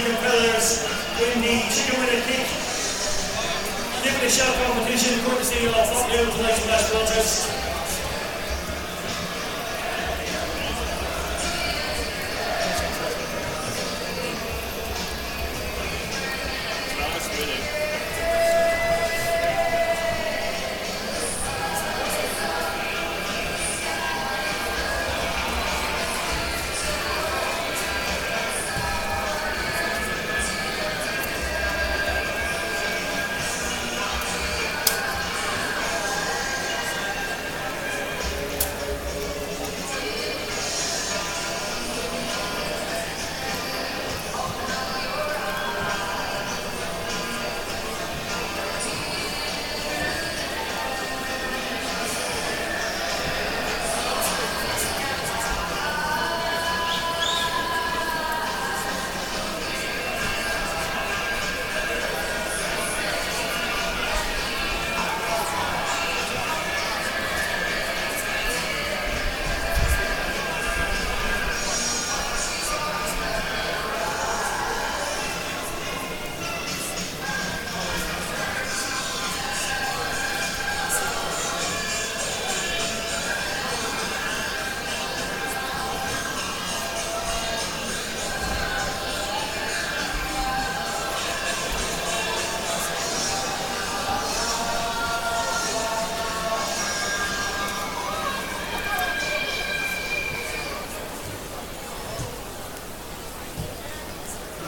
competitors win the chicken winner kick. Given the shout competition, courtesy of Top News tonight's match contest.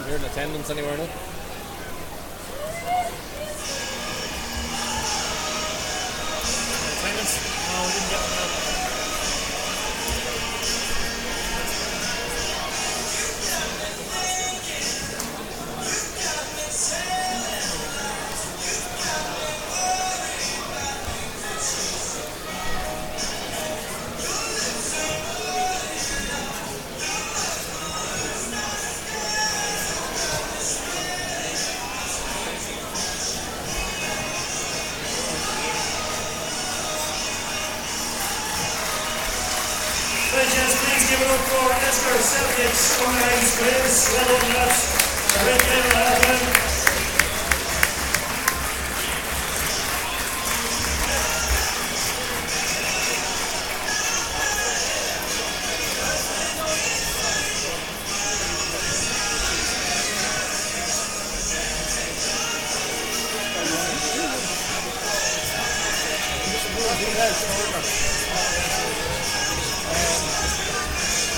Hearing attendance anywhere now? Attendance? No, we didn't get one. Please give it up for Srfc organized quiz. Well done, lads. A red medal happening.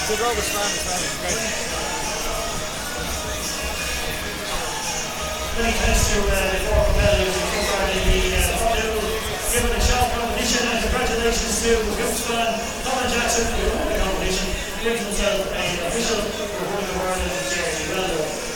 Good roll was fine, great. Many thanks to the four competitors who took part in the final. Given the shot competition, and congratulations to Goopsman, Colin Jackson, who won the competition, gives himself an official reward award in the charity. Well done.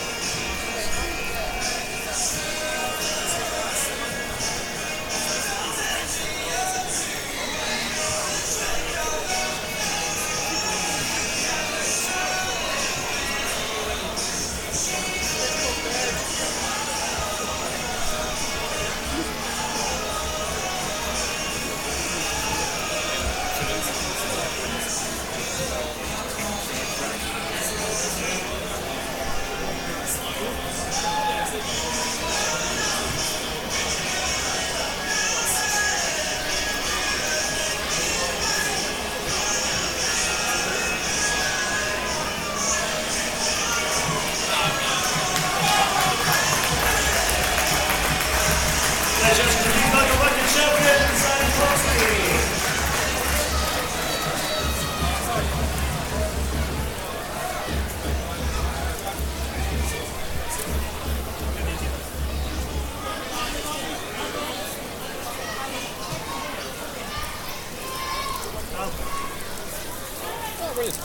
Oh, brilliant.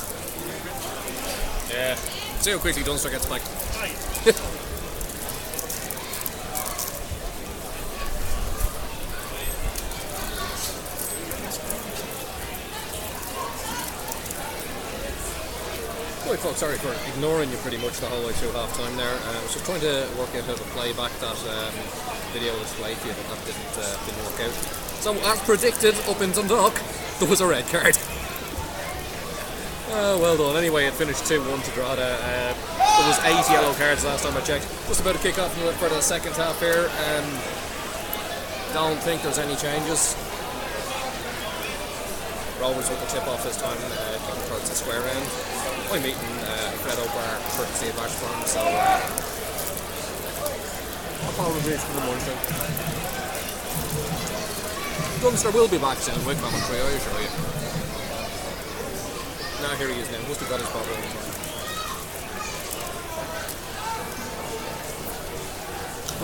Yeah. See how quickly Dunster gets back. Right, folks, sorry for ignoring you pretty much the whole way through half time there. I was just trying to work out how to play back that video display for you, but that didn't work out. So, as predicted, up in Dundalk, there was a red card. Well done. Anyway, it finished 2-1 to Drogheda. There was 8 yellow cards last time I checked. Just about to kick off for the second half here. Don't think there's any changes. Rovers with the tip off this time, going towards the square end. I'm meeting Fred O'Bar courtesy of Ashburn, so apologies for the munching. Youngster will be back soon with commentary, I assure you. Now here he is now, must have got his bottle on time.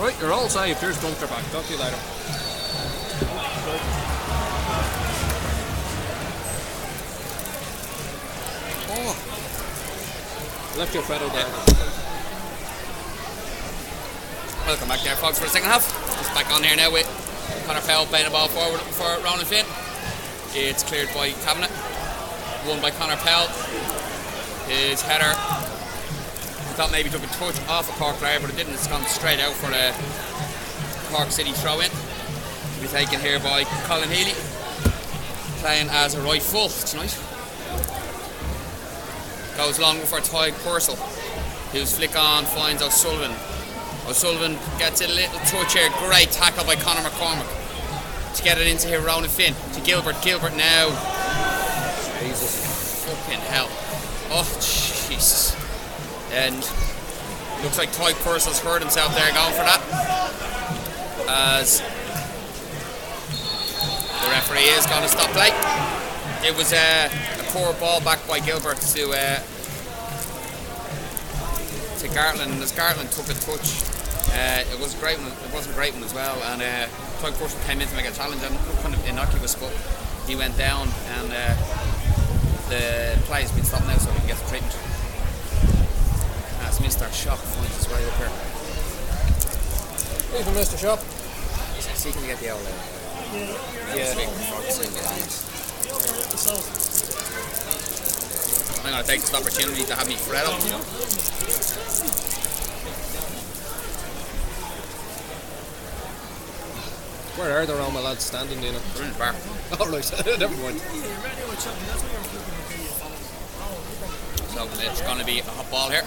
Right, you're all saved. Here's Gunther back. Talk to you later. Oh, left your Fredo there. Welcome back there, folks, for the second half. Just back on here now with Conor Powell playing the ball forward for Ronan Finn. It's cleared by Kavanagh. Won by Conor Powell. His header, I thought maybe took a touch off a Cork player, but it didn't. It's gone straight out for the Cork City throw-in. To be taken here by Colin Healy, playing as a right full tonight. Goes long for Ty Purcell, whose flick on finds O'Sullivan. O'Sullivan gets a little touch here. Great tackle by Conor McCormick to get it into here. Ronan Finn to Gilbert. Gilbert now. Jesus. Fucking hell. Oh, Jesus. And looks like Ty Purcell's hurt himself there going for that. As the referee is going to stop play. It was a poor ball back by Gilbert to Gartland, and as Gartland took a touch, it was a great one. It wasn't a great one as well, and Ty Purcell came in to make a challenge and looked kind of innocuous, but he went down, and the play has been stopped now, so we can get the treatment. As Mr. Shop finds his way up here. Even Mr. Shop. See, can we get the old Yeah. I'm going to take this opportunity to have me Fredo. Where are the Roma lads standing, Dina? They're in the bar. Oh, right, never mind. So it's going to be a hot ball here.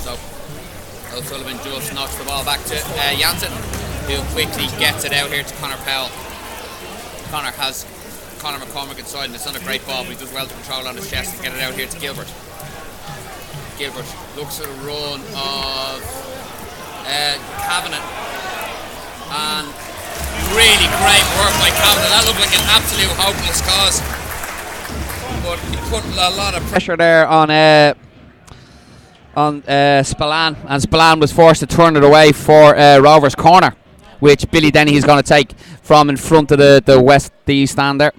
So O'Sullivan just knocks the ball back to Janssen, who quickly gets it out here to Conor Powell. Conor has Conor McCormick inside, and it's not a great ball, but he does well to control on his chest and get it out here to Gilbert. Gilbert looks at a run of Kavanagh, and really great work by Kavanagh. That looked like an absolute hopeless cause, but he put a lot of pressure there on Spillane, and Spillane was forced to turn it away for Rovers corner, which Billy Dennehy is going to take from in front of the east stand there.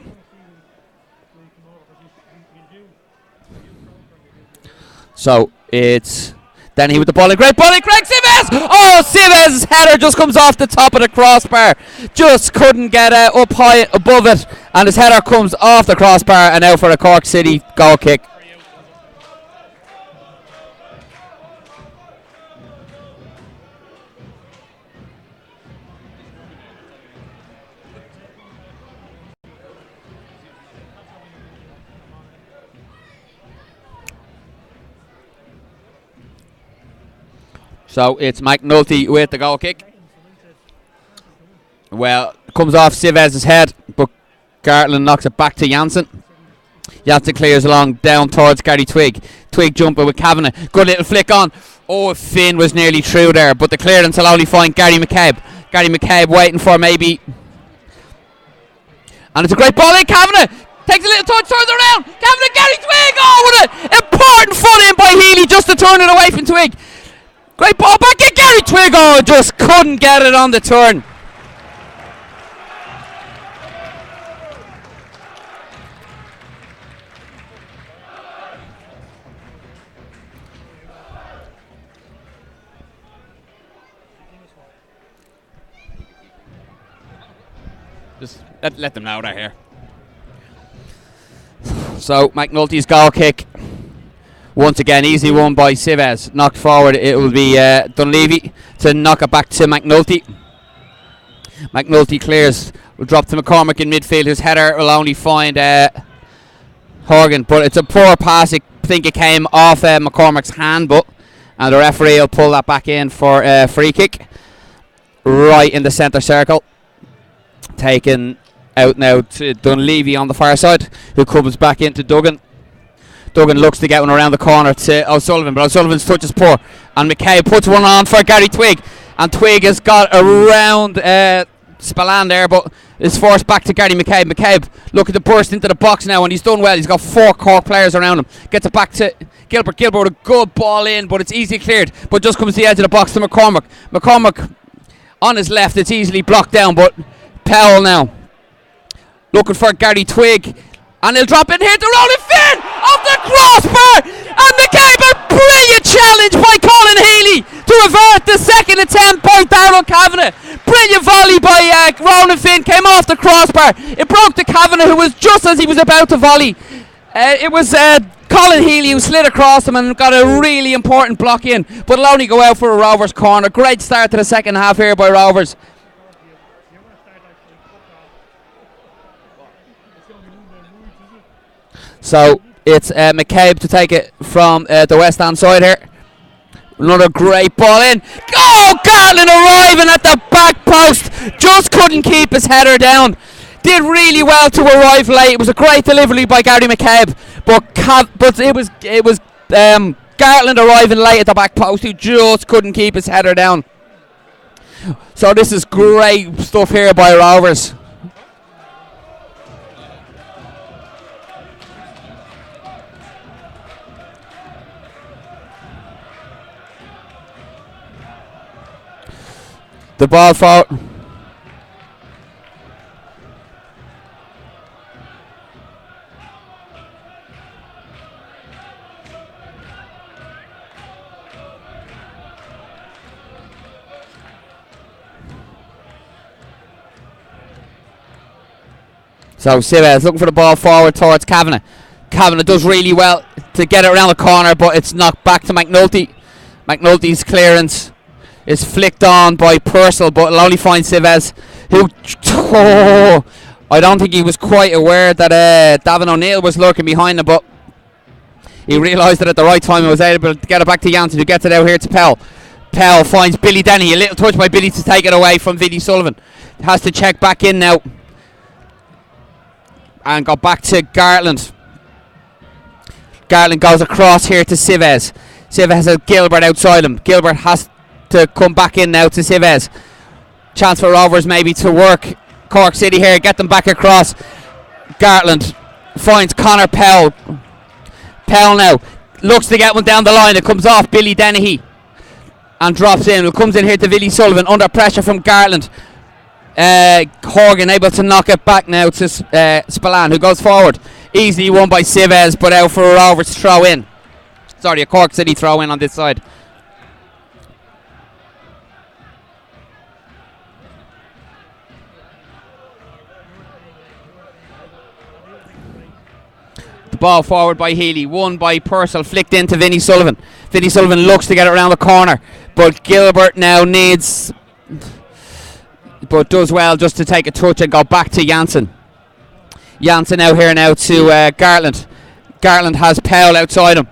So it's Dennehy with the ball, a great ball, Craig Sivez! Oh, Sivez's header just comes off the top of the crossbar. Just couldn't get up high above it, and his header comes off the crossbar and out for a Cork City goal kick. So it's Mike Nolte with the goal kick. Well, it comes off Sivez's head, but Gartland knocks it back to Janssen. Janssen clears along down towards Gary Twigg. Twigg jumping with Kavanagh. Good little flick on. Oh, Finn was nearly through there, but the clearance will only find Gary McCabe. Gary McCabe waiting for maybe. And it's a great ball in. Kavanagh takes a little touch, turns around. Kavanagh, Gary Twigg. Oh, what an important foot in by Healy just to turn it away from Twigg. Great ball back at Gary Twigg. Oh, just couldn't get it on the turn. Just let them know they're here. So McNulty's goal kick. Once again, easy one by Sivez. Knocked forward. It will be Dunleavy to knock it back to McNulty. McNulty clears. Will drop to McCormick in midfield. His header will only find Horgan, but it's a poor pass. I think it came off McCormick's hand, and the referee will pull that back in for a free kick right in the centre circle. Taken out now to Dunleavy on the far side, who comes back into Duggan. Duggan looks to get one around the corner to O'Sullivan, but O'Sullivan's touch is poor, and McCabe puts one on for Gary Twigg, and Twigg has got around Spillane there, but is forced back to Gary McCabe. McCabe looking to burst into the box now, and he's done well. He's got 4 Cork players around him. Gets it back to Gilbert. Gilbert with a good ball in, but it's easily cleared, but just comes to the edge of the box to McCormick. McCormick on his left, it's easily blocked down, but Powell now looking for Gary Twigg, and he'll drop in here to Roland Finn off the crossbar, and McCabe, a brilliant challenge by Colin Healy to avert the second attempt by Darrell Kavanagh. Brilliant volley by Roland Finn, came off the crossbar. It broke to Kavanagh, who was just as he was about to volley. It was Colin Healy who slid across him and got a really important block in, but it'll only go out for a Rovers corner. Great start to the second half here by Rovers. So it's McCabe to take it from the west hand side here. Another great ball in. Oh, Garland arriving at the back post. Just couldn't keep his header down. Did really well to arrive late. It was a great delivery by Gary McCabe, but it was Garland arriving late at the back post, who just couldn't keep his header down. So this is great stuff here by Rovers. The ball forward. So Sivez looking for the ball forward towards Kavanagh. Kavanagh does really well to get it around the corner, but it's knocked back to McNulty. McNulty's clearance is flicked on by Purcell, but it'll only find Sivez, who I don't think he was quite aware that Davin O'Neill was lurking behind him, but he realised that at the right time and was able to get it back to Jansen, who gets it out here to Pell. Pell finds Billy Denny, a little touch by Billy to take it away from Vinnie Sullivan. Has to check back in now and go back to Gartland. Gartland goes across here to Sivez. Sivez has Gilbert outside him. Gilbert has to come back in now to Sivez. Chance for Rovers maybe to work Cork City here, get them back across. Gartland finds Connor Powell. Powell now looks to get one down the line. It comes off Billy Dennehy and drops in. It comes in here to Vinnie Sullivan under pressure from Gartland. Horgan able to knock it back now to Spillane, who goes forward. Easily won by Sivez, but out for a Rovers throw in. Sorry, a Cork City throw in on this side. The ball forward by Healy, won by Purcell, flicked into Vinnie Sullivan. Vinnie Sullivan looks to get it around the corner, but Gilbert now needs, but does well just to take a touch and go back to Jansen. Jansen out here now to Gartland. Gartland has Powell outside him.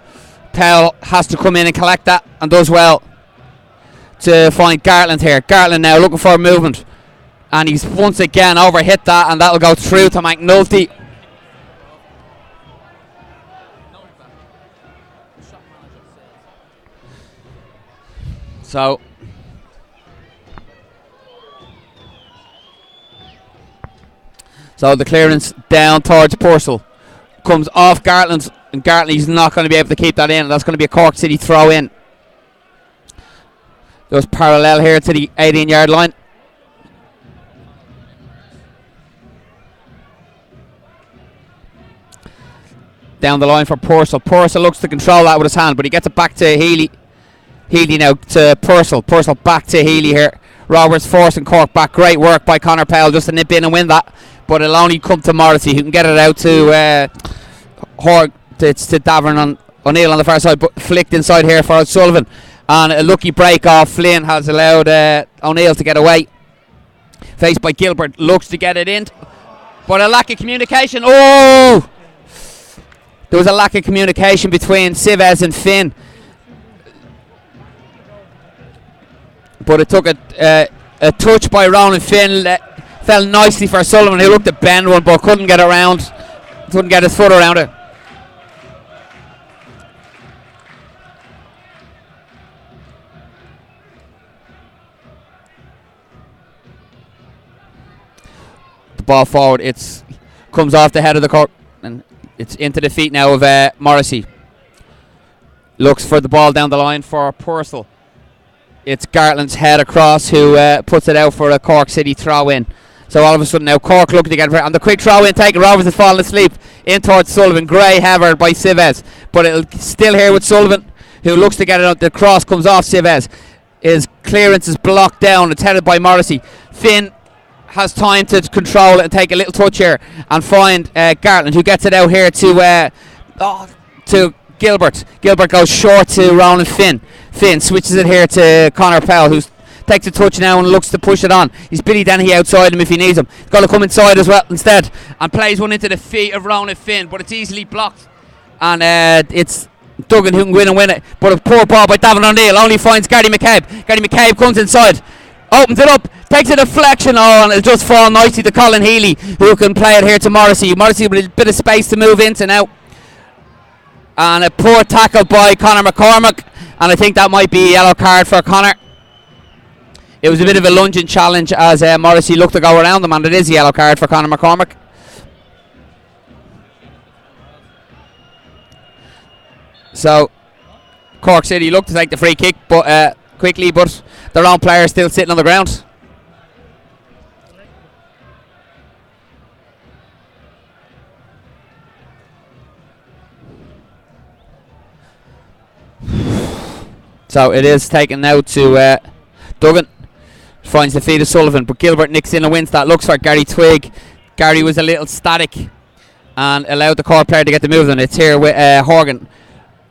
Powell has to come in and collect that, and does well to find Gartland here. Gartland now looking for a movement, and he's once again overhit that, and that'll go through to McNulty. So the clearance down towards Purcell comes off Gartland, and Gartland's not going to be able to keep that in, and that's going to be a Cork City throw in. Goes parallel here to the 18-yard line. Down the line for Purcell. Purcell looks to control that with his hand, but he gets it back to Healy. Healy now to Purcell. Purcell back to Healy here. Roberts forcing Cork back. Great work by Connor Powell just to nip in and win that. But it'll only come to Morrissey, who can get it out to it's to Davern O'Neill on the far side, but flicked inside here for O'Sullivan. And a lucky break off Flynn has allowed O'Neill to get away. faced by Gilbert, looks to get it in, but a lack of communication. Oh! There was a lack of communication between Srfc and Finn. But it took a touch by Ronan Finn. Fell nicely for Sullivan, who looked to bend one but couldn't get around. Couldn't get his foot around it. The ball forward, comes off the head of the court and it's into the feet now of Morrissey. Looks for the ball down the line for Purcell. It's Gartland's head across, who puts it out for a Cork City throw in. So all of a sudden now Cork looking to get it, and the quick throw in taken. Roberts has fallen asleep in towards Sullivan. Gray hammered by Srfc, but it'll still here with Sullivan, who looks to get it out. The cross comes off Srfc. His clearance is blocked down. It's headed by Morrissey. Finn has time to control it and take a little touch here and find Gartland, who gets it out here to Gilbert. Gilbert goes short to Ronan Finn. Finn switches it here to Conor Powell, who takes a touch now and looks to push it on. He's Billy Dennehy outside him if he needs him. He's got to come inside as well instead and plays one into the feet of Ronan Finn, but it's easily blocked. And it's Duggan who can win it. But a poor ball by Davin O'Neill only finds Gary McCabe. Gary McCabe comes inside, opens it up, takes a deflection, and it'll just fall nicely to Colin Healy, who can play it here to Morrissey. Morrissey with a bit of space to move into now. And a poor tackle by Conor McCormack, and I think that might be a yellow card for Conor. It was a bit of a lunging challenge as Morrissey looked to go around him, and it is a yellow card for Conor McCormack. So Cork City looked to take the free kick quickly, but their own player still sitting on the ground. So it is taken now to Duggan. Finds the feet of Sullivan, but Gilbert nicks in and wins that. Looks for Gary Twigg. Gary was a little static and allowed the Cork player to get the move on. It's here with Horgan.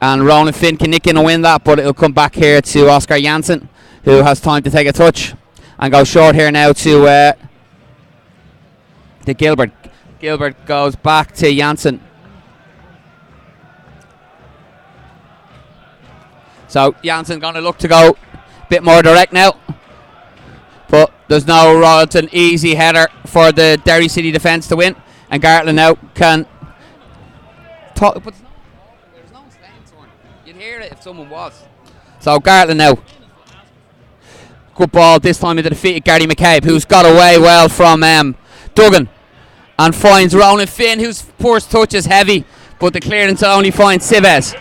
And Ronan Finn can nick in and win that, but it'll come back here to Oscar Janssen, who has time to take a touch. And go short here now to Gilbert. Gilbert goes back to Janssen. So Janssen going to look to go a bit more direct now. But there's no Royalton easy header for the Derry City defence to win. And Gartland now can talk. But there's no stance on. You'd hear it if someone was. So Gartland now. Good ball this time into the feet of Gary McCabe, who's got away well from Duggan. And finds Ronan Finn, whose first touch is heavy. But the clearance only finds Srfc.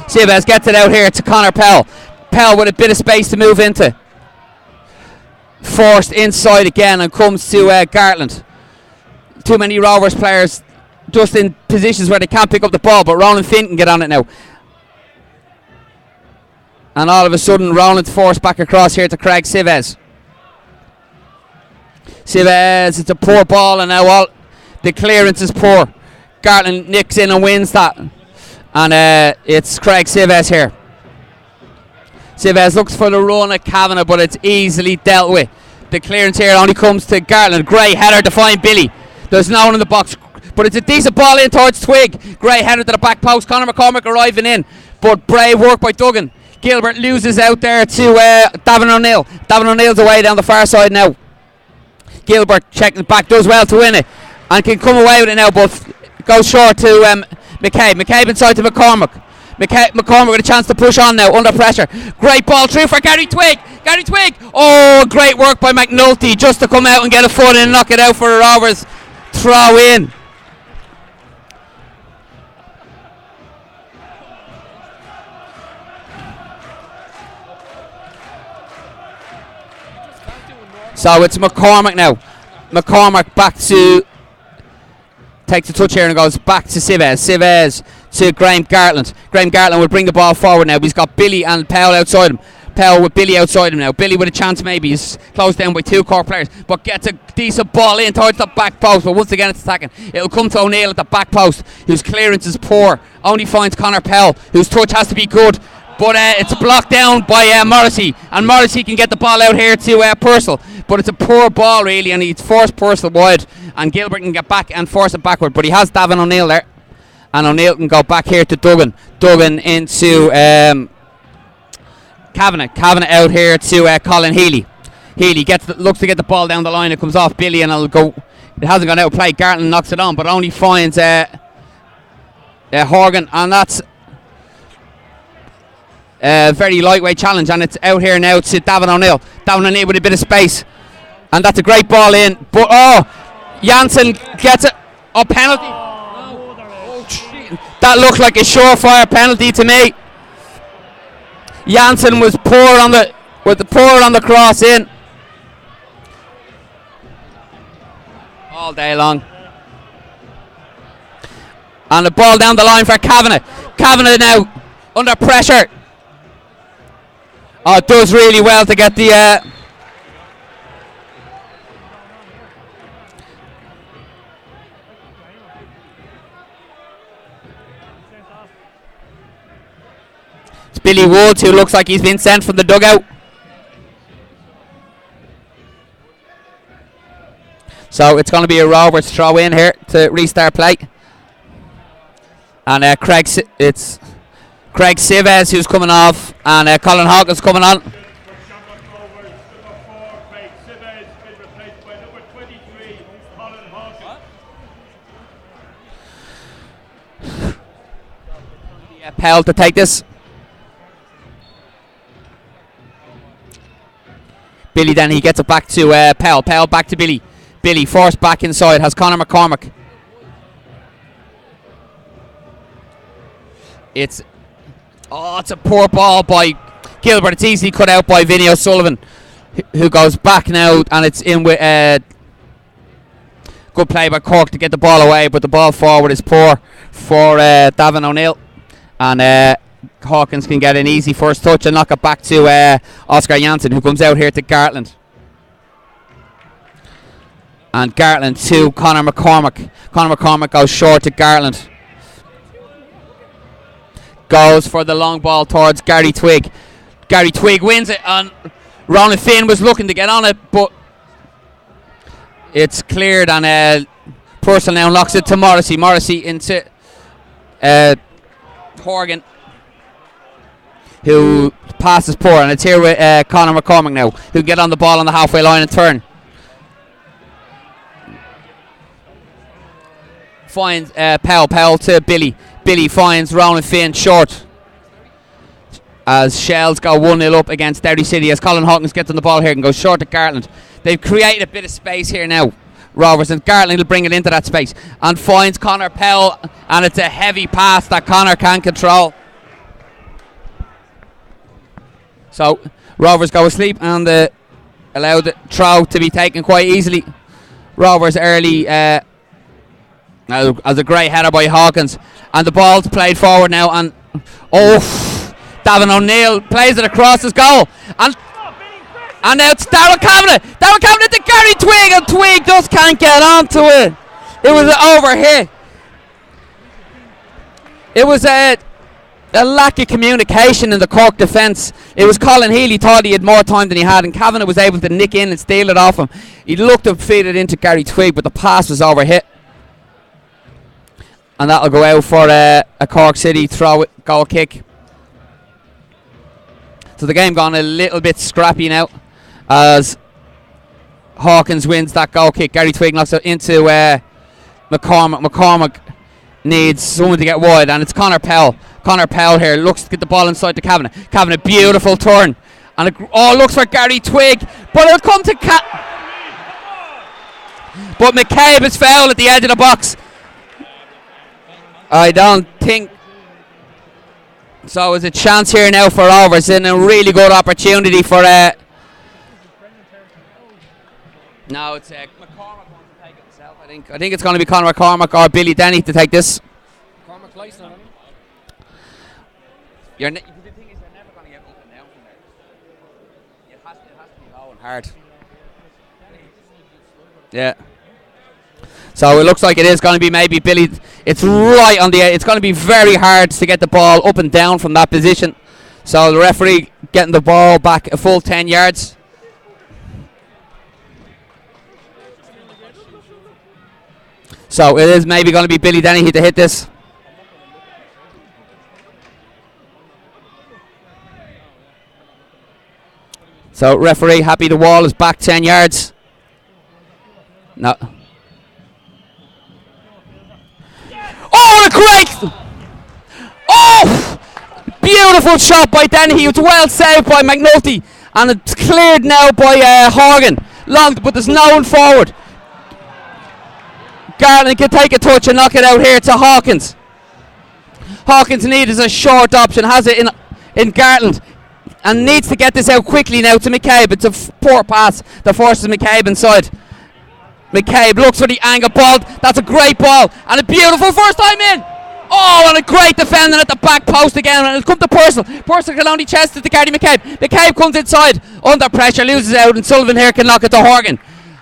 Srfc gets it out here to Conor Powell. Powell with a bit of space to move into. Forced inside again and comes to Gartland. Too many Rovers players just in positions where they can't pick up the ball, but Ronan Finn can get on it now. And all of a sudden Roland's forced back across here to Craig Srfc. Srfc, it's a poor ball, and now all the clearance is poor. Gartland nicks in and wins that. And it's Craig Srfc here. Srfc looks for the run at Kavanagh, but it's easily dealt with. The clearance here only comes to Gartland. Gray header to find Billy. There's no one in the box, but it's a decent ball in towards Twig. Gray header to the back post. Conor McCormack arriving in, but brave work by Duggan. Gilbert loses out there to Davin O'Neill. Davin O'Neill's away down the far side now. Gilbert checking back, does well to win it, and can come away with it now, but goes short to McCabe. McCabe inside to McCormack. McCormack with a chance to push on now, under pressure. Great ball through for Gary Twigg. Gary Twigg. Oh, great work by McNulty just to come out and get a foot in and knock it out for a Rovers throw in. So it's McCormack now. McCormack back to takes a touch here and goes back to Srfc. Srfc to Graham Gartland. Graham Gartland will bring the ball forward now. He's got Billy and Powell outside him. Powell with Billy outside him now. Billy with a chance maybe. He's closed down by two Cork players, but gets a decent ball in towards the back post. But once again it's attacking. It'll come to O'Neill at the back post, whose clearance is poor. Only finds Conor Powell, whose touch has to be good. But it's blocked down by Morrissey, and Morrissey can get the ball out here to Purcell. But it's a poor ball really, and he's forced Purcell wide, and Gilbert can get back and force it backward. But he has Davin O'Neill there, and O'Neill can go back here to Duggan. Duggan into Kavanagh. Kavanagh out here to Colin Healy. Healy looks to get the ball down the line. It comes off Billy, and it'll go. It hasn't gone out of play. Gartland knocks it on, but only finds Horgan, and that's a very lightweight challenge, and it's out here now to Davin O'Neill. Davin O'Neill with a bit of space, and that's a great ball in. But Janssen gets it. Penalty. That looked like a surefire penalty to me. Janssen was poor on the cross in all day long. And the ball down the line for Kavanagh. Kavanagh now under pressure. Does really well to get the it's Billy Woods, who looks like he's been sent from the dugout. So it's going to be a Rovers throw in here to restart play. And it's Craig Sives who's coming off, and Colin Hawkins coming on. Powell to take this. Billy then he gets it back to Powell. Powell back to Billy. Billy forced back inside. Has Conor McCormack. It's a poor ball by Gilbert. It's easily cut out by Vinny O'Sullivan, who goes back now, and it's in with good play by Cork to get the ball away, but the ball forward is poor for Davin O'Neill, and Hawkins can get an easy first touch and knock it back to Oscar Janssen, who comes out here to Gartland. And Gartland to Conor McCormack. Conor McCormack goes short to Gartland. Goes for the long ball towards Gary Twigg. Gary Twigg wins it, and Ronan Finn was looking to get on it, but it's cleared, and Purcell now knocks it to Morrissey. Morrissey into Horgan, who passes poor, and it's here with Conor McCormack now, who get on the ball on the halfway line and turn. Finds Powell to Billy. Billy finds Ronan Finn short as Shells go 1-0 up against Derry City, as Colin Hawkins gets on the ball here and goes short to Gartland. They've created a bit of space here now, Rovers, and Gartland will bring it into that space and finds Conor Powell, and it's a heavy pass that Conor can control. So Rovers go asleep and allow the throw to be taken quite easily. Rovers early as a great header by Hawkins, and the ball's played forward now, and Davin O'Neill plays it across his goal, and now it's Darryl Kavanagh. Darryl Kavanagh to Gary Twigg, and Twigg just can't get onto it. It was an overhit. It was a lack of communication in the Cork defence. It was Colin Healy thought he had more time than he had, and Kavanagh was able to nick in and steal it off him. He looked to feed it into Gary Twigg, but the pass was overhit. And that'll go out for a Cork City goal kick. So the game gone a little bit scrappy now, as Hawkins wins that goal kick. Gary Twigg knocks it into McCormack. McCormack needs someone to get wide, and it's Conor Powell. Conor Powell here looks to get the ball inside to Kavanagh. Kavanagh, beautiful turn, and it looks for Gary Twigg, but it'll come to but McCabe is fouled at the edge of the box. I don't think so. It's a chance here now for Rovers, and a really good opportunity for no, it's McCormack wants to take it himself. I think it's going to be Conor McCormack or Billy Denny to take this. McCormack plays on him. The thing is, they're never going to get up and down from there. It has to be low and hard. Yeah. So it looks like it is going to be maybe Billy. It's right on the edge. It's going to be very hard to get the ball up and down from that position. So the referee getting the ball back a full 10 yards. So it is maybe going to be Billy Dennehy to hit this. So referee happy the wall is back 10 yards. No. Oh, what a great! Oh! Beautiful shot by Dennehy. It was well saved by McNulty. And it's cleared now by Horgan. Long, but there's no one forward. Garland can take a touch and knock it out here to Hawkins. Hawkins needs a short option. Has it in Garland. And needs to get this out quickly now to McCabe. It's a poor pass that forces McCabe inside. McCabe looks for the angle ball. That's a great ball. And a beautiful first time in. Oh, and a great defending at the back post again. And it'll come to Purcell. Purcell can only chest it to Gary McCabe. McCabe comes inside under pressure, loses out, and Sullivan here can knock it to Horgan.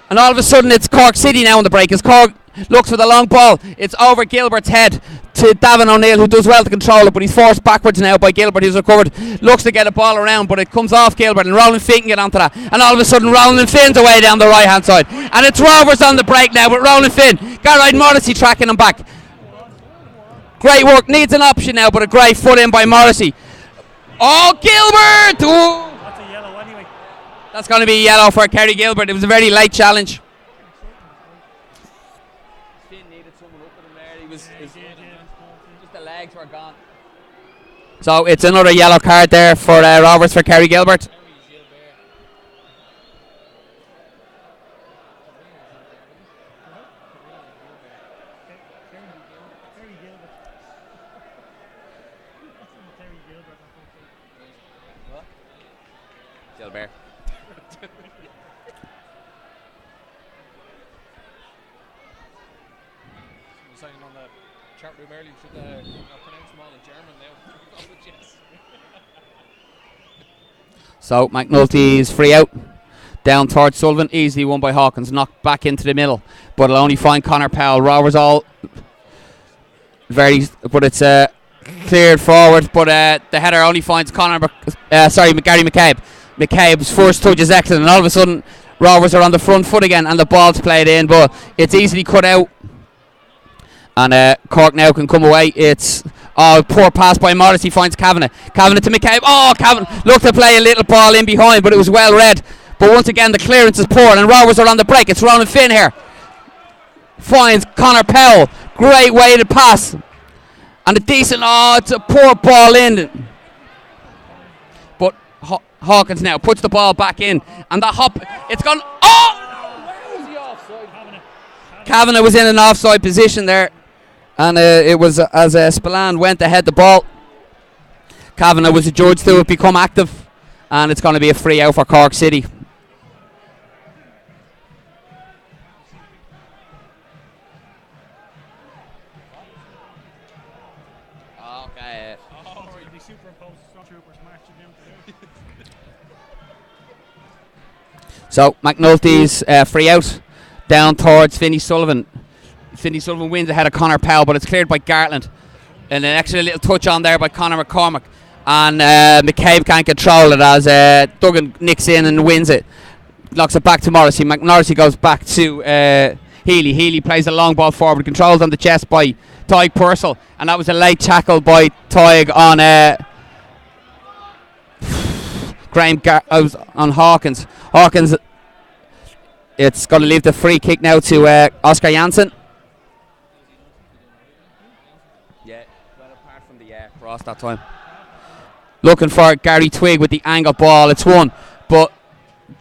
And all of a sudden it's Cork City now on the break as Cork looks for the long ball. It's over Gilbert's head to Davin O'Neill, who does well to control it, but he's forced backwards now by Gilbert, who's recovered. Looks to get a ball around, but it comes off Gilbert, and Roland Finn can get onto that. And all of a sudden Roland Finn's away down the right hand side. And it's Rovers on the break now, but Roland Finn, Garrod Morrissey tracking him back. Great work, needs an option now, but a great foot in by Morrissey. Oh, Gilbert! Ooh. That's a yellow anyway. That's going to be yellow for Kerry Gilbert. It was a very late challenge. Finn needed someone up with him there. Just the legs were gone. So it's another yellow card there for Roberts for Kerry Gilbert. Gilbert. Saying on the chat room earlier, should pronounce them all in German now. So McNulty's free out. Down towards Sullivan, easily won by Hawkins, knocked back into the middle, but it'll only find Connor Powell. Rovers all but it's cleared forward, but the header only finds Gary McCabe. McCabe's first touch is excellent, and all of a sudden Rovers are on the front foot again, and the ball's played in, but it's easily cut out. And Cork now can come away. It's poor pass by Morrissey, finds Kavanagh. Kavanagh to McCabe. Oh, Kavanagh looked to play a little ball in behind, but it was well read. But once again, the clearance is poor, and Rovers are on the break. It's Ronan Finn here. Finds Connor Powell. Great way to pass. And a decent, it's a poor ball in. But Hawkins now puts the ball back in, and that hop, it's gone. Oh! Where was the offside? Kavanagh was in an offside position there. And it was as Spillane went ahead the ball. Kavanagh was adjudged to have become active, and it's going to be a free out for Cork City. Okay. They superimposed stormtroopers marching down to So McNulty's free out down towards Finney Sullivan. Finney Sullivan wins ahead of Connor Powell, but it's cleared by Gartland. And an extra little touch on there by Conor McCormick. And McCabe can't control it as Duggan nicks in and wins it. Knocks it back to Morrissey. Morrissey goes back to Healy. Healy plays a long ball forward, controlled on the chest by Tyg Purcell. And that was a late tackle by Tyg on on Hawkins. Hawkins, it's going to leave the free kick now to Oscar Janssen. Yeah, well apart from the cross that time. Looking for Gary Twigg with the angle ball. It's one, but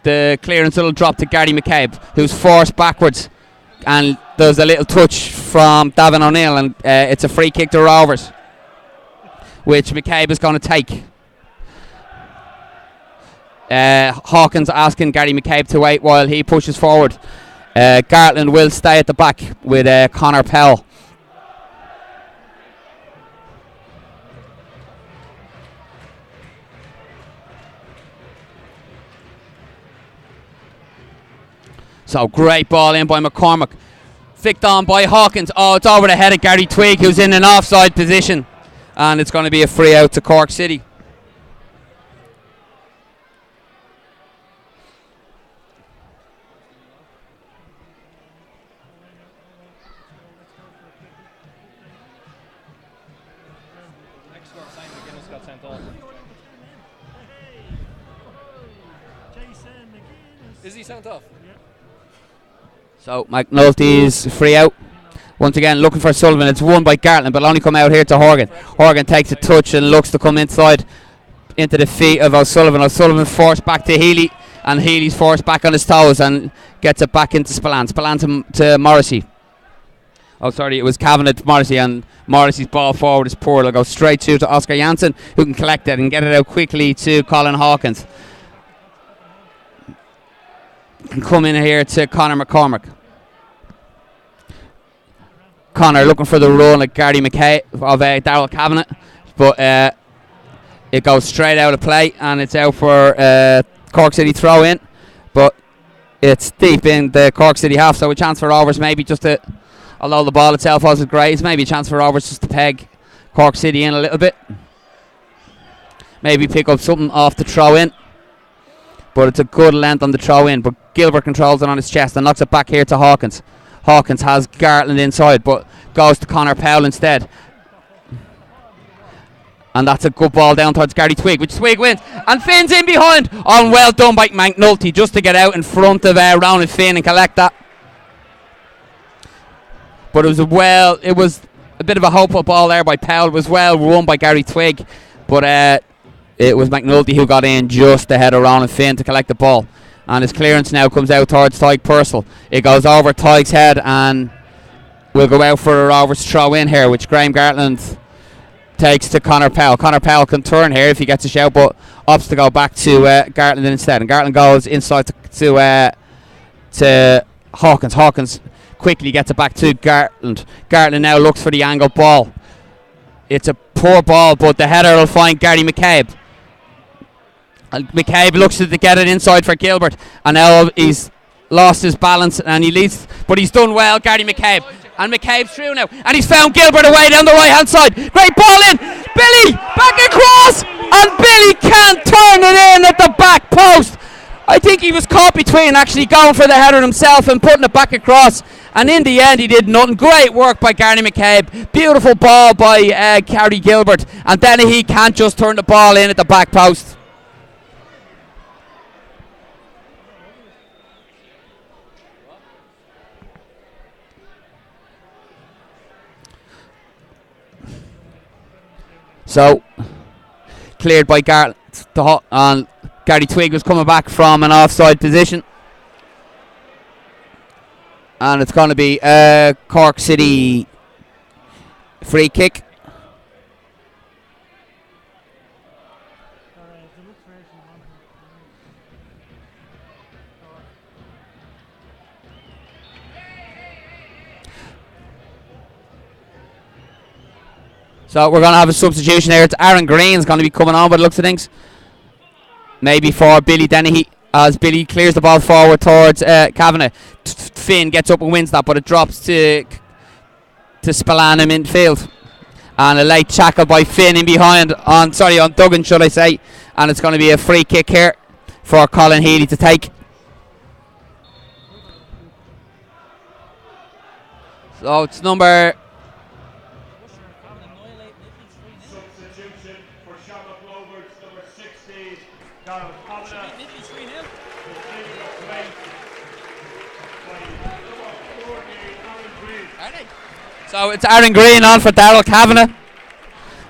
the clearance will drop to Gary McCabe, who's forced backwards. And there's a little touch from Davin O'Neill, and it's a free kick to Rovers, which McCabe is going to take. Hawkins asking Gary McCabe to wait while he pushes forward. Gartland will stay at the back with Connor Powell. So great ball in by McCormick. Flicked on by Hawkins. Oh, it's over the head of Gary Twigg, who's in an offside position. And it's going to be a free out to Cork City. got sent off. Is he sent off? So McNulty's free out. Once again, looking for Sullivan. It's won by Gartland, but will only come out here to Horgan. Horgan takes a touch and looks to come inside into the feet of O'Sullivan. O'Sullivan forced back to Healy, and Healy's forced back on his toes and gets it back into Spillane. Spillane to Morrissey. Oh, sorry, it was Kavanagh to Morrissey, and Morrissey's ball forward is poor. It'll go straight through to Oscar Janssen, who can collect it and get it out quickly to Colin Hawkins. Can come in here to Conor McCormick. Conor looking for the run of Gary McKay of Darrell Kavanagh, but it goes straight out of play and it's out for Cork City throw in, but it's deep in the Cork City half, so a chance for Rovers maybe just to, although the ball itself wasn't great, it's maybe a chance for Rovers just to peg Cork City in a little bit, maybe pick up something off the throw in, but it's a good length on the throw in, but Gilbert controls it on his chest and knocks it back here to Hawkins. Hawkins has Gartland inside, but goes to Conor Powell instead. And that's a good ball down towards Gary Twigg, which Twigg wins. And Finn's in behind. Oh, well done by McNulty just to get out in front of Ronan Finn and collect that. But it was a bit of a hopeful ball there by Powell. It was well run by Gary Twigg, but it was McNulty who got in just ahead of Ronan Finn to collect the ball. And his clearance now comes out towards Tyke Purcell. It goes over Tyke's head and will go out for a Rovers throw in here, which Graham Gartland takes to Conor Powell. Conor Powell can turn here if he gets a shout, but opts to go back to Gartland instead. And Gartland goes inside to Hawkins. Hawkins quickly gets it back to Gartland. Gartland now looks for the angled ball. It's a poor ball, but the header will find Gary McCabe. And McCabe looks to get it inside for Gilbert, and now he's lost his balance and he leads, but he's done well, Gary McCabe. And McCabe's through now, and he's found Gilbert away down the right hand side. Great ball in, Billy back across, and Billy can't turn it in at the back post. I think he was caught between actually going for the header himself and putting it back across, and in the end he did nothing. Great work by Gary McCabe, beautiful ball by Gary Gilbert, and then he can't just turn the ball in at the back post. So, cleared by Garland, and Gary Twigg was coming back from an offside position. And it's going to be a Cork City free kick. So we're going to have a substitution here. It's Aaron Green's going to be coming on by the looks of things. Maybe for Billy Dennehy, as Billy clears the ball forward towards Kavanagh. Finn gets up and wins that, but it drops to Spillane in midfield. And a late tackle by Finn in behind, on Duggan should I say. And it's going to be a free kick here for Colin Healy to take. So it's number... So it's Aaron Green on for Darrell Kavanagh.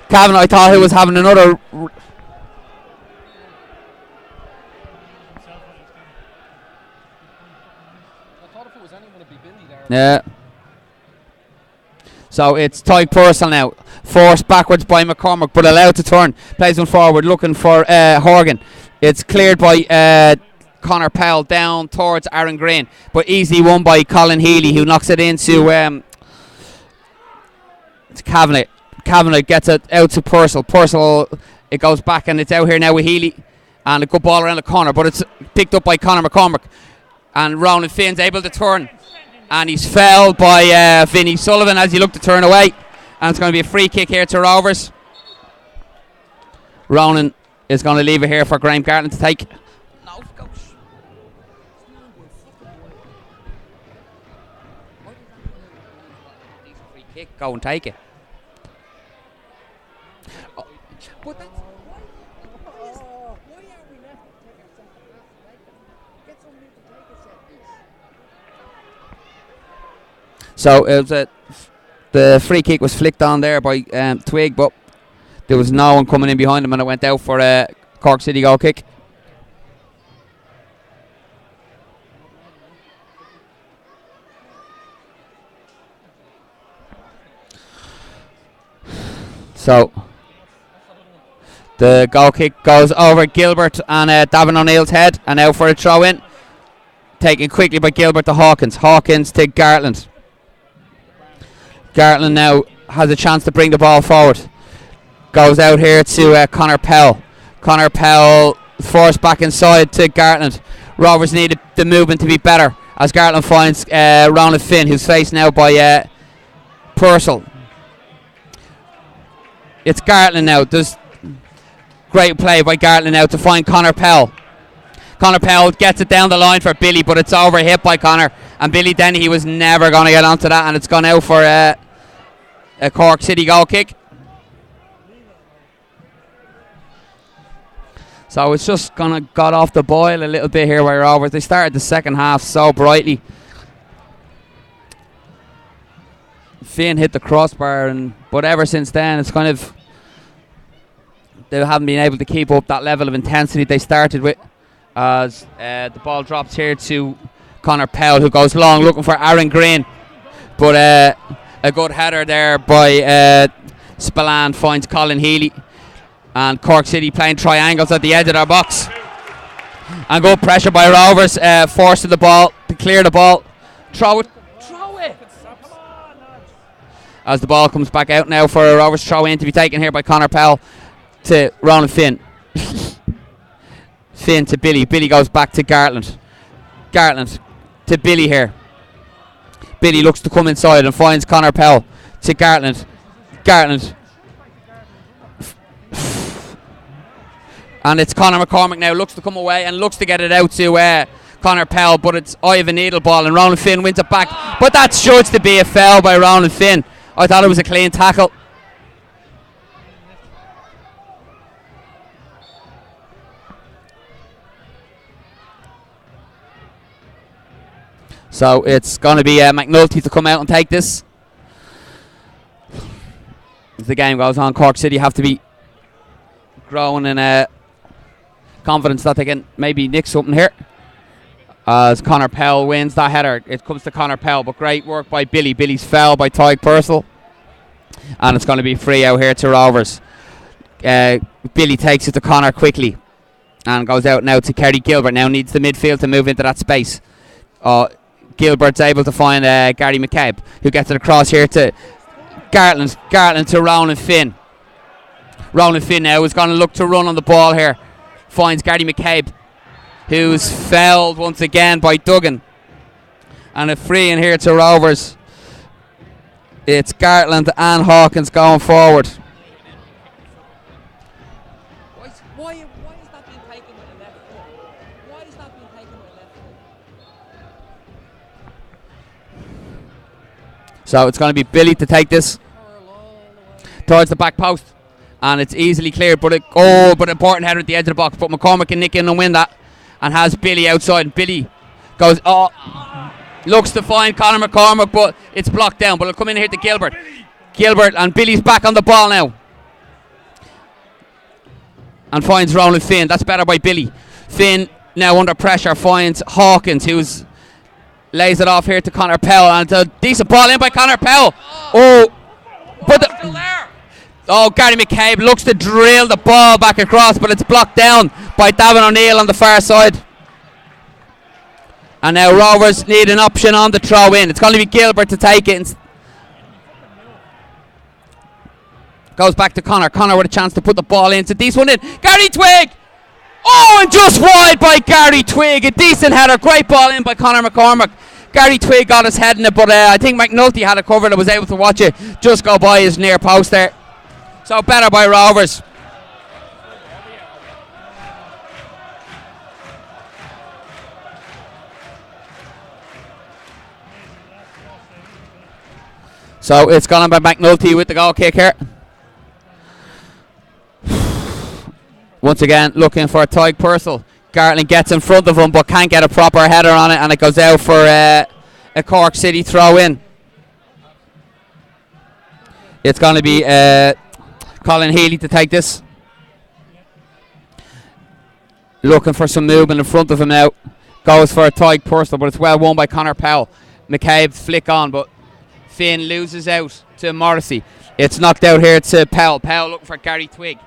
Kavanagh, I thought he was having another... I thought if it was anyone it'd be Billy there. Yeah. So it's Tyke Purcell now. Forced backwards by McCormick, but allowed to turn. Plays one forward, looking for Horgan. It's cleared by Conor Powell down towards Aaron Green, but easily won by Colin Healy, who knocks it into Kavanagh. Kavanagh gets it out to Purcell. Purcell, it goes back and it's out here now with Healy, and a good ball around the corner, but it's picked up by Conor McCormick, and Ronan Finn's able to turn, and he's fouled by Vinnie Sullivan as he looked to turn away, and it's going to be a free kick here to Rovers. Ronan is going to leave it here for Graham Gartland to take. No, go. Free kick, go and take it. But that's why are we left to take our second half to take it? Get somebody to take a set piece. So it was the free kick was flicked on there by Twig, but there was no one coming in behind him, and it went out for a Cork City goal kick. So the goal kick goes over Gilbert and Davin O'Neill's head, and out for a throw in. Taken quickly by Gilbert to Hawkins. Hawkins to Gartland. Gartland now has a chance to bring the ball forward. Goes out here to Connor Powell. Connor Powell forced back inside to Gartland. Rovers needed the movement to be better as Gartland finds Ronan Finn, who's faced now by Purcell. It's Gartland now. There's great play by Gartland now to find Connor Powell. Connor Powell gets it down the line for Billy, but it's over hit by Connor. And Billy Dennehy was never going to get onto that, and it's gone out for a Cork City goal kick. So it's just got off the boil a little bit here by Rovers. They started the second half so brightly. Finn hit the crossbar, but ever since then it's kind of, they haven't been able to keep up that level of intensity they started with. As the ball drops here to Connor Powell, who goes long looking for Aaron Green, but a good header there by Spillane finds Colin Healy, and Cork City playing triangles at the edge of their box, and good pressure by Rovers, forcing the ball to clear the ball. Throw it as the ball comes back out now for a Rovers throw in to be taken here by Connor Powell to Ronan Finn. Finn to Billy. Billy goes back to Gartland. Gartland to Billy here. Billy looks to come inside and finds Connor Powell to Gartland. Gartland. And it's Conor McCormick now. Looks to come away and looks to get it out to Connor Powell, but it's Ivan Needleball, and Ronan Finn wins it back. But that's judged to be a foul by Ronan Finn. I thought it was a clean tackle. So it's going to be McNulty to come out and take this. As the game goes on, Cork City have to be growing in confidence that they can maybe nick something here. As Connor Powell wins that header. It comes to Connor Powell, but great work by Billy. Billy's foul by Tyke Purcell. And it's going to be free out here to Rovers. Billy takes it to Connor quickly and goes out now to Kerry Gilbert. Now needs the midfield to move into that space. Gilbert's able to find Gary McCabe, who gets it across here to Gartland. Gartland to Ronan Finn. Ronan Finn now is going to look to run on the ball here. Finds Gary McCabe, who's fouled once again by Duggan. And a free in here to Rovers. It's Gartland and Hawkins going forward. Why is that being taken with the left foot? Why is that being taken with the left foot? So it's going to be Billy to take this towards the back post. And it's easily cleared, but important header at the edge of the box. But McCormick can nick in and win that, and has Billy outside. Billy goes, looks to find Conor McCormick, but it's blocked down. But it'll come in here to Gilbert. Gilbert, and Billy's back on the ball now. And finds Ronan Finn. That's better by Billy. Finn now under pressure finds Hawkins, who's lays it off here to Connor Powell. And it's a decent ball in by Connor Powell. Gary McCabe looks to drill the ball back across, but it's blocked down by Davin O'Neill on the far side. And now Rovers need an option on the throw in. It's going to be Gilbert to take it. Goes back to Connor. Connor with a chance to put the ball in. It's a decent one in. Gary Twig! And just wide by Gary Twig. A decent header. Great ball in by Conor McCormick. Gary Twig got his head in it, but I think McNulty had it covered and was able to watch it just go by his near post there. So better by Rovers. So it's gone on by McNulty with the goal kick here. Once again, looking for a Tyke Purcell. Gartland gets in front of him, but can't get a proper header on it, and it goes out for a Cork City throw in. It's going to be Colin Healy to take this. Looking for some movement in front of him now. Goes for a Tyke Purcell, but it's well won by Conor Powell. McCabe flick on, but Finn loses out to Morrissey. It's knocked out here to Powell. Powell looking for Gary Twig.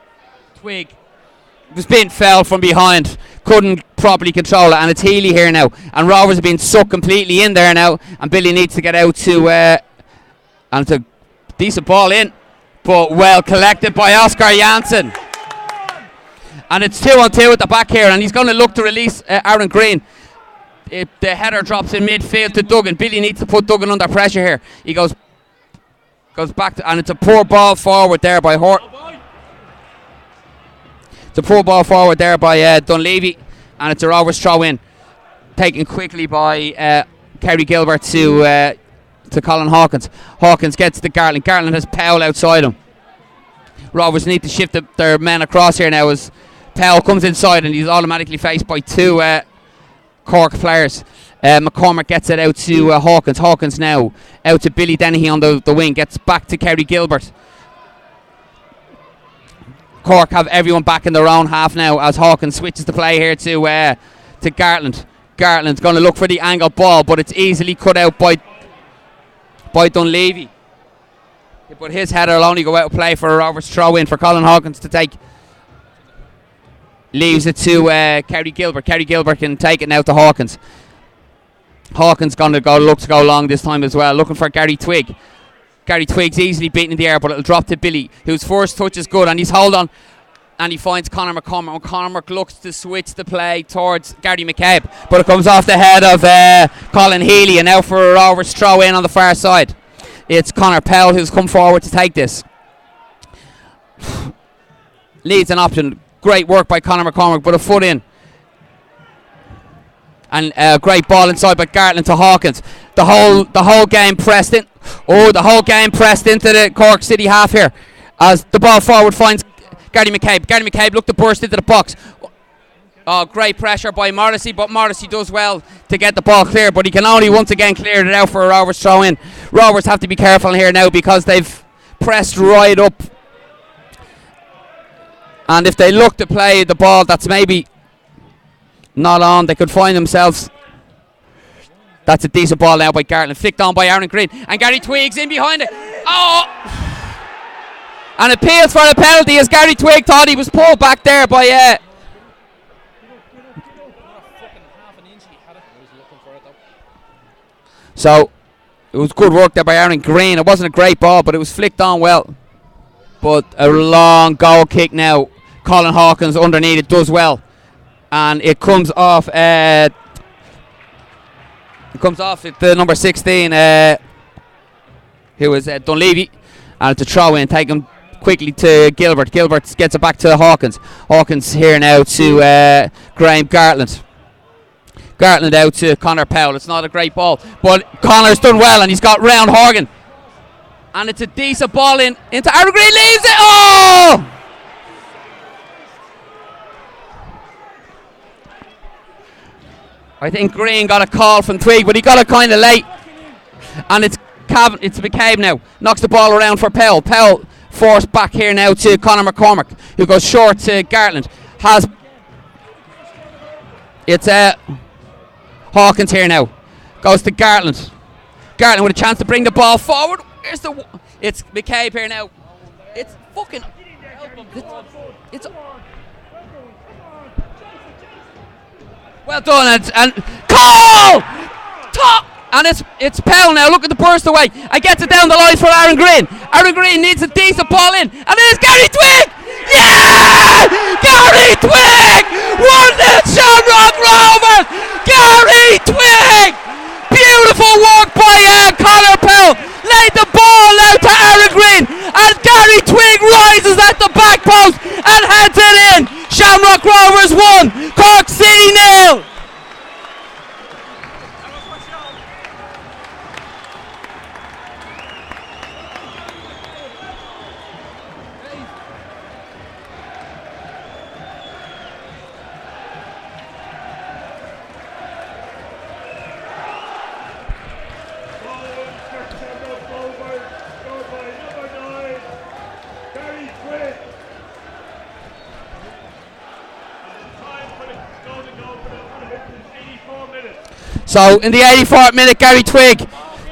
Twig was being fouled from behind, couldn't properly control it, and it's Healy here now. And Rovers have been sucked completely in there now, and Billy needs to get out to, and it's a decent ball in, but well collected by Oscar Janssen. And it's 2-on-2 at the back here, and he's going to look to release Aaron Green. The header drops in midfield to Duggan. Billy needs to put Duggan under pressure here. He goes back to, and it's a poor ball forward there by It's a poor ball forward there by Dunleavy, and it's a Rovers throw in, taken quickly by Kerry Gilbert to Colin Hawkins. Hawkins gets to Gartland. Gartland has Powell outside him. Rovers need to shift their men across here now as Powell comes inside, and he's automatically faced by two Cork players. McCormick gets it out to Hawkins. Hawkins now out to Billy Dennehy on the wing. Gets back to Kerry Gilbert. Cork have everyone back in their own half now as Hawkins switches the play here to Gartland. Gartland's going to look for the angle ball, but it's easily cut out by Dunleavy. But his header will only go out of play for a Rovers throw in for Colin Hawkins to take. Leaves it to Kerry Gilbert. Kerry Gilbert can take it now to Hawkins. Hawkins going to look to go long this time as well, looking for Gary Twig. Gary Twig's easily beaten in the air, but it'll drop to Billy, whose first touch is good, and he's hold on, and he finds Conor McCormick. And Conor looks to switch the play towards Gary McCabe, but it comes off the head of Colin Healy, and now for a Rovers throw in on the far side. It's Conor Powell who's come forward to take this. Leads an option. Great work by Conor McCormick, but a foot in. And a great ball inside by Gartland to Hawkins. The whole game pressed in. Oh, the whole game pressed into the Cork City half here as the ball forward finds Gary McCabe. Gary McCabe looked to burst into the box. Oh, great pressure by Morrissey, but Morrissey does well to get the ball clear, but he can only once again clear it out for a Rovers throw in. Rovers have to be careful here now because they've pressed right up. And if they look to play the ball that's maybe not on, they could find themselves. That's a decent ball now by Gartland, flicked on by Aaron Green, and Gary Twig's in behind it. Oh! And appeals for a penalty as Gary Twig thought he was pulled back there by So it was good work there by Aaron Green. It wasn't a great ball, but it was flicked on well. But a long goal kick now. Colin Hawkins underneath it does well, and it comes off. It comes off at the number 16, who is Dunleavy, and it's a throw in, taken quickly to Gilbert. Gilbert gets it back to Hawkins. Hawkins here now to Graham Gartland. Gartland out to Conor Powell. It's not a great ball, but Conor's done well, and he's got round Horgan. And it's a decent ball into Aaron Green, leaves it. Oh! I think Green got a call from Twig, but he got it kind of late. And it's McCabe now. Knocks the ball around for Powell. Powell forced back here now to Conor McCormick, who goes short to Gartland. It's Hawkins here now. Goes to Gartland. Gartland with a chance to bring the ball forward. It's McCabe here now. It's fucking. It's well done, and call! And it's Powell now, look at the burst away, and gets it down the line for Aaron Green. Aaron Green needs a decent ball in, and there's Gary Twig! Yeah! Gary Twig! 1-0 Shamrock Rovers! Gary Twig! Beautiful work by Conor Powell. Laid the ball out to Aaron Green, and Gary Twig rises at the back post and heads it in. Shamrock Rovers 1, Cork City 0. So in the 84th minute, Gary Twigg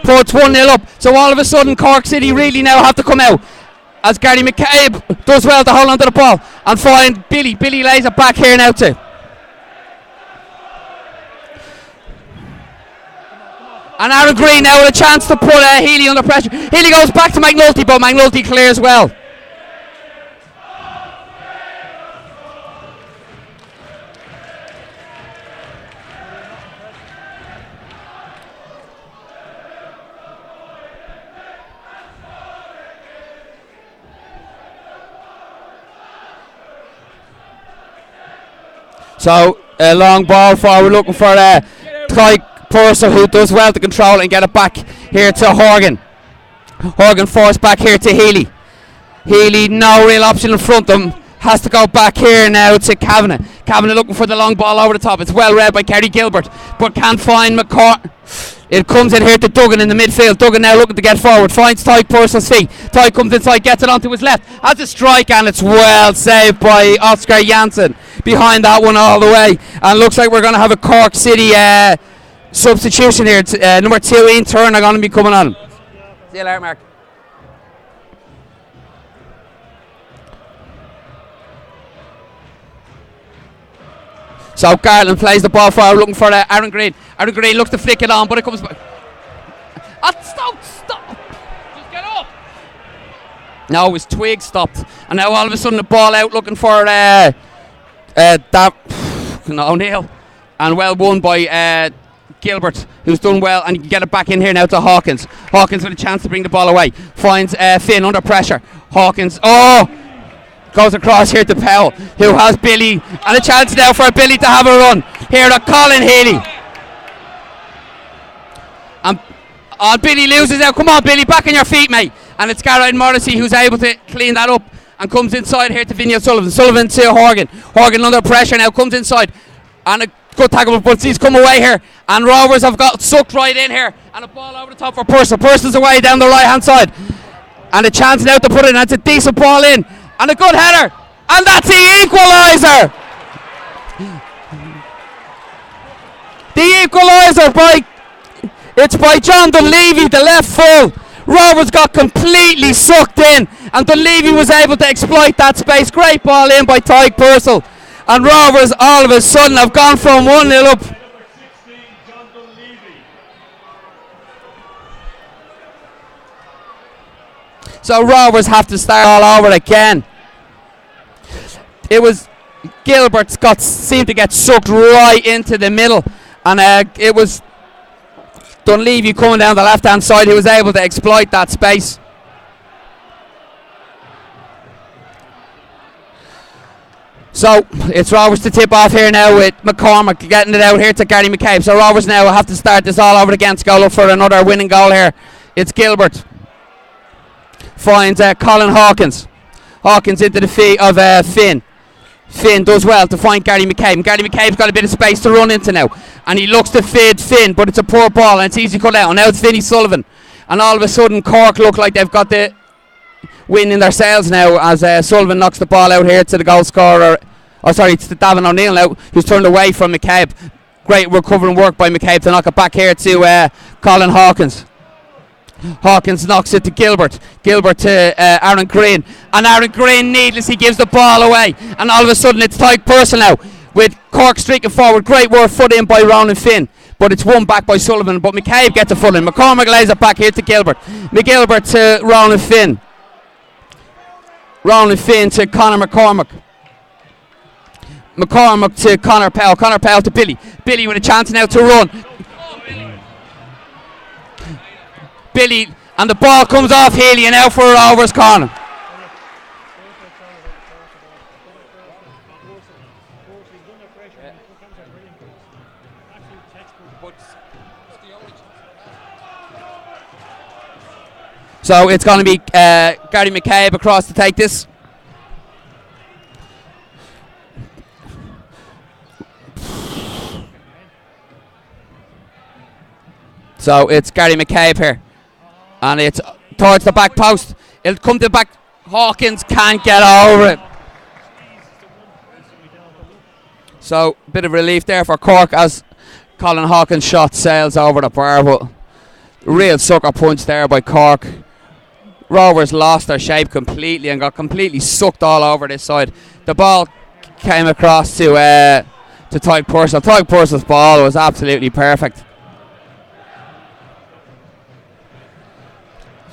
puts 1-0 up. So all of a sudden, Cork City really now have to come out. As Gary McCabe does well to hold on to the ball and find Billy. Billy lays it back here now too. And Aaron Green now with a chance to put Healy under pressure. Healy goes back to McNulty, but McNulty clears well. So a long ball forward, looking for Tyke Purser, who does well to control it and get it back here to Horgan. Horgan forced back here to Healy. Healy, no real option in front of him. Has to go back here now to Kavanagh. Kavanagh looking for the long ball over the top. It's well read by Kerry Gilbert, but can't find McCourt. It comes in here to Duggan in the midfield. Duggan now looking to get forward. Finds Tyke Purser's feet. Tyke comes inside, gets it onto his left. Has a strike, and it's well saved by Oscar Janssen. Behind that one all the way. And looks like we're going to have a Cork City substitution here. Number 2, Ian Turner, going to be coming on. See you later, Mark. So Garland plays the ball forward, looking for Aaron Green. Aaron Green looks to flick it on, but it comes back. Stop! Just get up! No, his twig stopped. And now all of a sudden the ball out, looking for O'Neill. And well won by Gilbert, who's done well, and you can get it back in here now to Hawkins. Hawkins with a chance to bring the ball away. Finds Finn under pressure. Hawkins, goes across here to Powell, who has Billy, and a chance now for Billy to have a run here to Colin Healy. And Billy loses now. Come on, Billy, back on your feet, mate. And it's Garrett Morrissey who's able to clean that up and comes inside here to Vinny O'Sullivan. Sullivan to Horgan. Horgan under pressure now, comes inside. And a good tackle, but he's come away here. And Rovers have got sucked right in here. And a ball over the top for Purcell. Purcell's away down the right hand side. And a chance now to put it in. That's a decent ball in. And a good header. And that's the equaliser. The equaliser it's by John Dunleavy, the left full. Rovers got completely sucked in, and Dunleavy was able to exploit that space. Great ball in by Tyke Purcell. And Rovers all of a sudden have gone from 1-0 up. So Rovers have to start all over again. It was Gilbert seemed to get sucked right into the middle, and it was Dunleavy coming down the left hand side who was able to exploit that space. So it's Rovers to tip off here now with McCormick getting it out here to Gary McCabe. So Rovers now have to start this all over again to go look for another winning goal here. It's Gilbert. Finds Colin Hawkins. Hawkins into the feet of Finn. Finn does well to find Gary McCabe. Gary McCabe's got a bit of space to run into now. And he looks to feed Finn, but it's a poor ball and it's easy to cut out. And now it's Vinny Sullivan. And all of a sudden Cork look like they've got the win in their sails now as Sullivan knocks the ball out here to the goal scorer. It's to Davin O'Neill now, who's turned away from McCabe. Great recovering work by McCabe to knock it back here to Colin Hawkins. Hawkins knocks it to Gilbert. Gilbert to Aaron Green. And Aaron Green needlessly gives the ball away. And all of a sudden it's Tyke Purcell now with Cork streaking forward. Great work foot in by Ronan Finn. But it's won back by Sullivan. But McCabe gets a foot in. McCormick lays it back here to Gilbert. McGilbert to Ronan Finn. Ronan Finn to Conor McCormick. McCormick to Conor Powell. Conor Powell to Billy. Billy with a chance now to run. Billy, and the ball comes off Healy and out for a Rovers corner. So it's going to be Gary McCabe across to take this. So it's Gary McCabe here. And it's towards the back post. It'll come to the back. Hawkins can't get over it. So, bit of relief there for Cork as Colin Hawkins' shot sails over the bar, but real sucker punch there by Cork. Rovers lost their shape completely and got completely sucked all over this side. The ball came across to Tyke Purcell. Tyke Purcell's ball was absolutely perfect.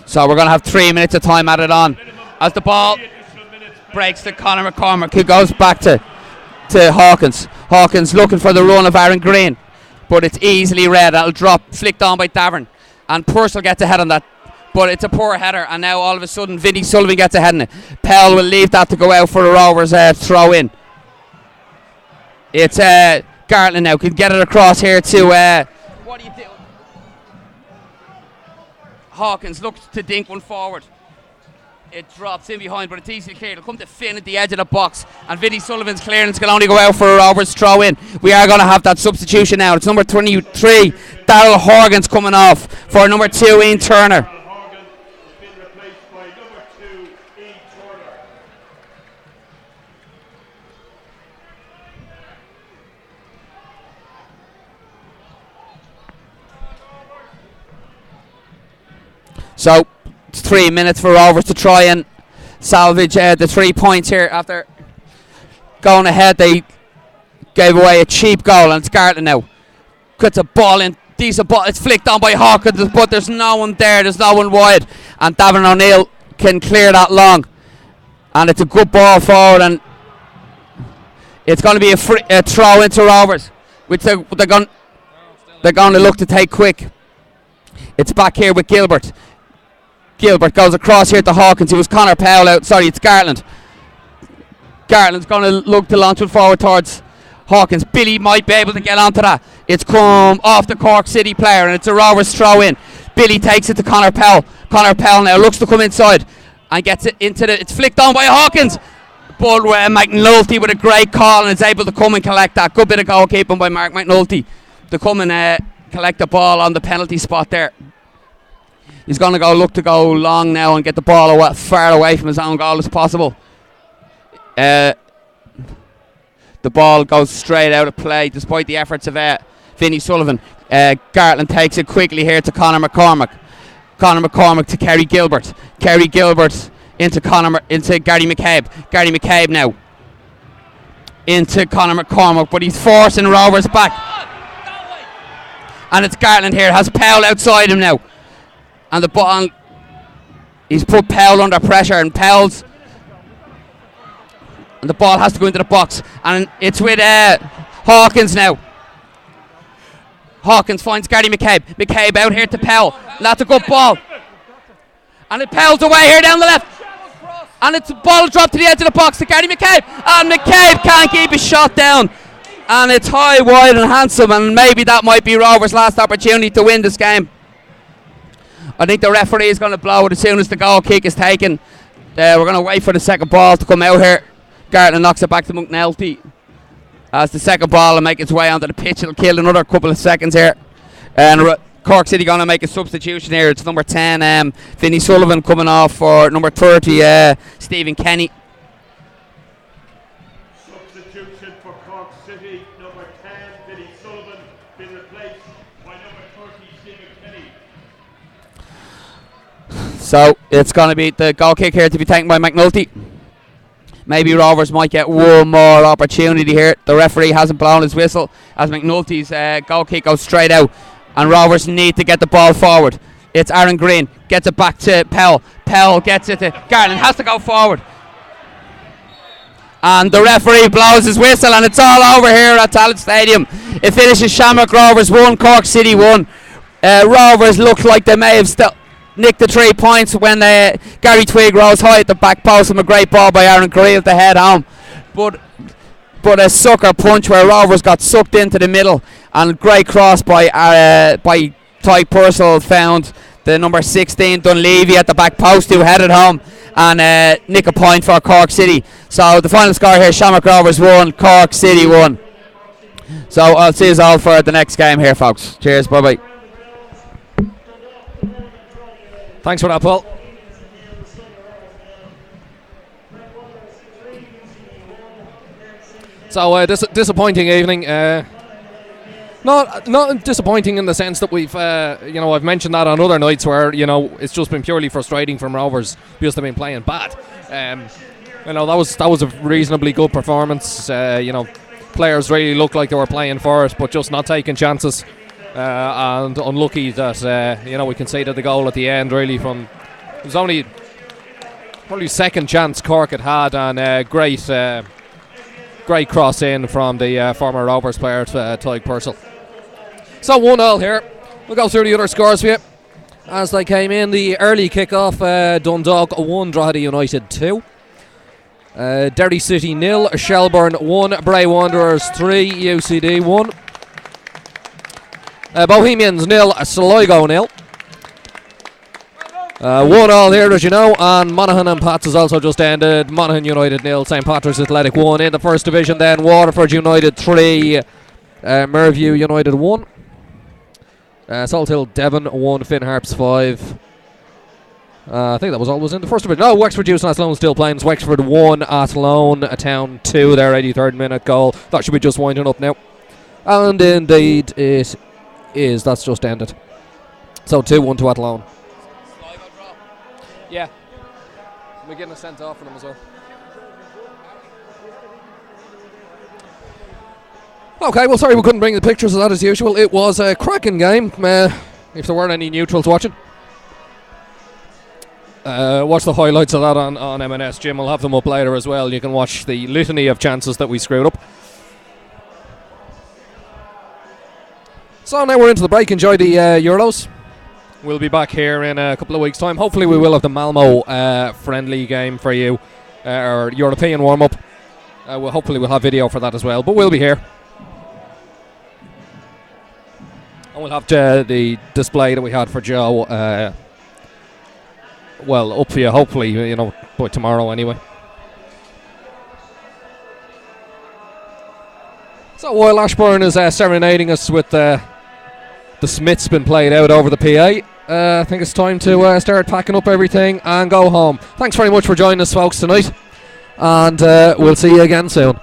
So we're going to have 3 minutes of time added on. As the ball breaks to Conor McCormack, who goes back to Hawkins. Hawkins looking for the run of Aaron Green, but it's easily read. That'll drop, flicked on by Davern. And Purcell gets ahead on that. But it's a poor header, and now all of a sudden Vinnie Sullivan gets ahead on it. Pell will leave that to go out for a Rovers throw in. It's Gartland now, can get it across here to what do you do? Hawkins looks to dink one forward. It drops in behind, but it's easily cleared. It'll come to Finn at the edge of the box, and Vinnie Sullivan's clearance can only go out for a Rovers throw in. We are going to have that substitution now. It's number 23, Darryl Horgan's coming off for number 2, Ian Turner. So it's 3 minutes for Rovers to try and salvage the 3 points here. After going ahead, they gave away a cheap goal, and it's Gartland now. Gets a ball in, decent ball. It's flicked on by Hawkins, but there's no one there. There's no one wide, and Davin O'Neill can clear that long. And it's a good ball forward, and it's going to be a throw into Rovers, which they're going to look to take quick. It's back here with Gilbert. Gilbert goes across here to Hawkins. It was Connor Powell out. Sorry, it's Gartland. Gartland's going to look to launch it forward towards Hawkins. Billy might be able to get onto that. It's come off the Cork City player, and it's a Rovers throw in. Billy takes it to Connor Powell. Connor Powell now looks to come inside and gets it into the. It's flicked on by Hawkins. But McNulty with a great call and is able to come and collect that. Good bit of goalkeeping by Mark McNulty to come and collect the ball on the penalty spot there. He's going to look to go long now and get the ball as far away from his own goal as possible. The ball goes straight out of play despite the efforts of Vinnie Sullivan. Gartland takes it quickly here to Conor McCormack. Conor McCormack to Kerry Gilbert. Kerry Gilbert into Gary McCabe. Gary McCabe now into Conor McCormack, but he's forcing Rovers back. And it's Gartland here. Has Powell outside him now. And the ball, he's put Powell under pressure, and and the ball has to go into the box, and it's with Hawkins now. Hawkins finds Gary McCabe. McCabe out here to Powell. That's a good ball. And it Powell's away here down the left. And it's a ball dropped to the edge of the box to Gary McCabe. And McCabe can't keep his shot down. And it's high, wide and handsome, and maybe that might be Rovers' last opportunity to win this game. I think the referee is going to blow it as soon as the goal kick is taken. We're going to wait for the second ball to come out here. Gartland knocks it back to McNulty. As the second ball will make its way onto the pitch, it'll kill another couple of seconds here. And Cork City going to make a substitution here. It's number 10, Vinnie Sullivan coming off for number 30, Stephen Kenny. Substitution for Cork City, number 10, Vinnie Sullivan, been replaced by number 30, Stephen Kenny. So it's going to be the goal kick here to be taken by McNulty. Maybe Rovers might get one more opportunity here. The referee hasn't blown his whistle as McNulty's goal kick goes straight out, and Rovers need to get the ball forward. It's Aaron Green, gets it back to Powell. Powell gets it to Garland, has to go forward. And the referee blows his whistle, and it's all over here at Talent Stadium. It finishes Shamrock Rovers 1, Cork City 1. Rovers look like they may have nicked the 3 points when Gary Twigg rose high at the back post from a great ball by Aaron Creel to head home. But a sucker punch where Rovers got sucked into the middle, and great cross by Tyke Purcell found the number 16 Dunleavy at the back post, who headed home and nick a point for Cork City. So the final score here, Shamrock Rovers 1, Cork City 1. So I'll see you all for the next game here, folks. Cheers, bye bye. Thanks for that, Paul. So disappointing evening. Not disappointing in the sense that we've, I've mentioned that on other nights where, it's just been purely frustrating from Rovers because they've been playing bad. That was a reasonably good performance. Players really looked like they were playing for it, but just not taking chances. And unlucky that, we conceded the goal at the end, really, from... It was only probably second chance Cork had, and great cross in from the former Rovers player, Tyg Purcell. So 1-0 here. We'll go through the other scores for you as they came in. The early kick-off, Dundalk 1, Drogheda United 2. Derry City 0, Shelbourne 1, Bray Wanderers 3, UCD 1. Bohemians 0, Sligo 0. 1-1 here, as you know, and Monaghan and Pats has also just ended. Monaghan United 0, St Patrick's Athletic 1. In the first division then, Waterford United 3, Merview United 1. Salt Hill Devon 1, Finn Harps 5. I think that was all was in the first division. No, Wexford Youths and Athlone still playing. Wexford 1, Athlone Town 2, their 83rd minute goal. That should be just winding up now. And indeed it is. That's just ended. So 2-1 to Athlone. Yeah. We're getting a sent off for them as well. Okay, well, sorry we couldn't bring the pictures of that as usual. It was a cracking game, if there weren't any neutrals watching. Watch the highlights of that on M&S. Jim will have them up later as well. You can watch the litany of chances that we screwed up. So now we're into the break. Enjoy the Euros. We'll be back here in a couple of weeks' time. Hopefully we will have the Malmo friendly game for you, or European warm-up. Hopefully we'll have video for that as well, but we'll be here. And we'll have the display that we had for Joe, up for you, hopefully, by tomorrow anyway. So while Ashbourne is serenading us with the Smiths been played out over the PA, I think it's time to start packing up everything and go home. Thanks very much for joining us, folks, tonight, and we'll see you again soon.